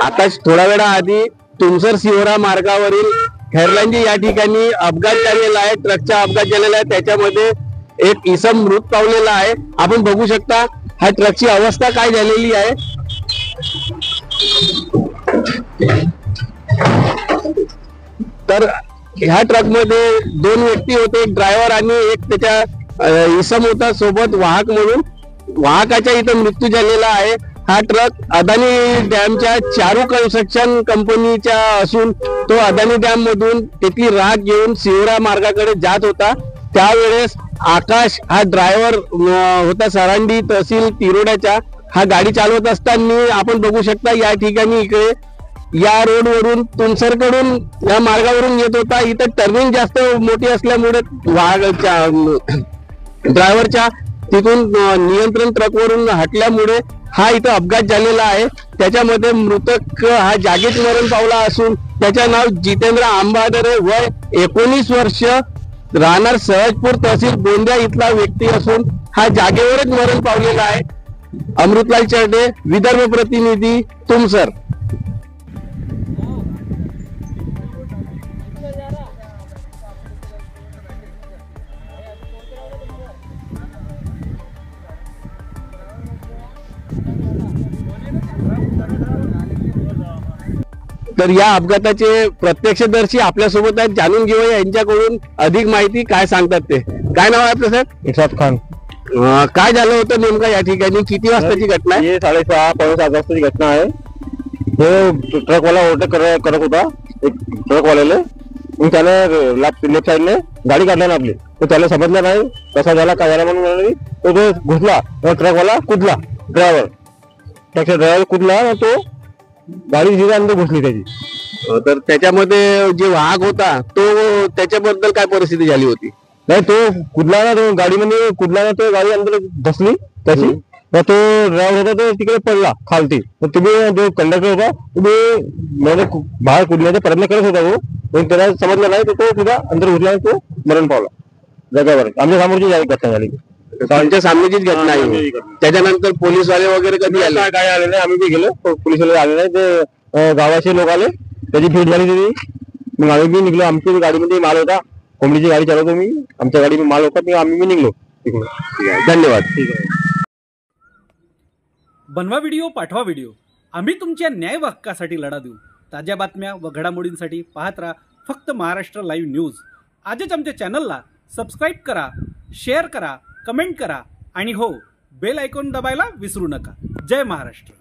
आता थोडा वेळा आधी तुमसर सिहोरा मार्गावरील खैरलांजी या ठिकाणी अपघात झालेला आहे, ट्रकचा अपघात झालेला आहे। त्याच्यामध्ये एक इसम मृत पावलेला आहे। आपण बघू शकता हा ट्रकची अवस्था काय झालेली आहे। तर ह्या ट्रक मध्ये 2 व्यक्ती होते, एक ड्रायव्हर आणि एक त्याच्या इसम होता सोबत वाहक म्हणून। वाहकाचा इथं मृत्यू झालेला आहे। हा ट्रक अदानी डॅमच्या चारू कन्स्ट्रक्शन कंपनीचा असून तो अदानी डॅम मधून तिथली राख घेऊन सिहोरा मार्गाकडे जात होता। त्यावेळेस आकाश हा ड्रायव्हर होता सरांडी तहसील तिरोड्याचा। हा गाडी चालवत असताना आपण बघू शकता या ठिकाणी इकडे या रोडवरून तुमसरकडून या मार्गावरून येत होता। इथं टर्निंग जास्त मोठी असल्यामुळे ड्रायव्हरच्या तिथून नियंत्रण ट्रकवरून हटल्यामुळे हा इथं अपघात झालेला आहे। त्याच्यामध्ये मृतक हा जागीच मरण पावला असून त्याचे नाव जितेंद्र आंबादरे, वय 19 वर्ष, राहणार सहजपूर तहसील गोंदिया इथला व्यक्ती असून हा जागेवरच मरण पावलेला आहे। अमृतलाल चरडे, विदर्भ प्रतिनिधी, तुमसर। तर या अपघाताचे प्रत्यक्षदर्शी आपल्यासोबत आहेत, जाणून घेऊया यांच्याकडून अधिक माहिती। काय सांगतात ते? काय नाव आहे आपलं सर? इरशाद खान। काय झालं होतं नेमकं या ठिकाणी? किती वाजताची घटना आहे? ये 6:30 पावणे 7 वाजताची घटना आहे। हे ट्रकवाला ओव्हरटेक करत होता एक ट्रकवाल्याला, मग त्याने लेफ्ट साईडने गाडी काढली आपली, तर त्याला समजलं नाही कसा झाला काय झाला म्हणून तो घुसला। ट्रकवाला कुदला, ट्रकचा ड्रायव्हर कुदला, तो गाडी सीधा अंदर घुसली त्याची। तर त्याच्यामध्ये जे वाहक होता तो त्याच्याबद्दल काय परिस्थिती झाली होती? नाही, तो कुदला ना, तो गाडीमध्ये कुदला ना, तो गाडी अंदर धसली त्याची। तर तो ड्रायव्हर होता तो तिकडे पडला खालती। तर तुम्ही जो कंडक्टर होता तुम्ही म्हणजे बाहेर कुदण्याचा प्रयत्न करत होता तो, पण त्याला समजलं नाही, तर तो सुद्धा अंदर घुसला, तो मरण पावला जागेवर। आमच्या समोरची घटना झाली, आमच्या सामनेचीच घटना आहे। त्याच्यानंतर पोलीसवाले वगैरे कधी आले? काय आले नाही, आम्ही बी गेलो, पोलीसवाले आले नाही, ते गावाचे लोक आले, त्याची भेट झाली त्याची। मग आम्ही बी निघलो, आमच्या गाडीमध्ये माल होता, कोंबडीची गाडी चालवतो मी, आमच्या गाडीमध्ये माल होता, आम्ही बी निघलो तिकडून। ठीक आहे, धन्यवाद। ठीक आहे। बनवा व्हिडिओ, पाठवा व्हिडिओ, आम्ही तुमच्या न्याय हक्कासाठी लढा देऊ। ताज्या बातम्या व घडामोडींसाठी पाहत राहा फक्त महाराष्ट्र लाईव्ह न्यूज। आजच आमच्या चॅनलला सबस्क्राईब करा, शेअर करा, कमेंट करा आणि हो, बेल आयकॉन दबायला विसरू नका। जय महाराष्ट्र।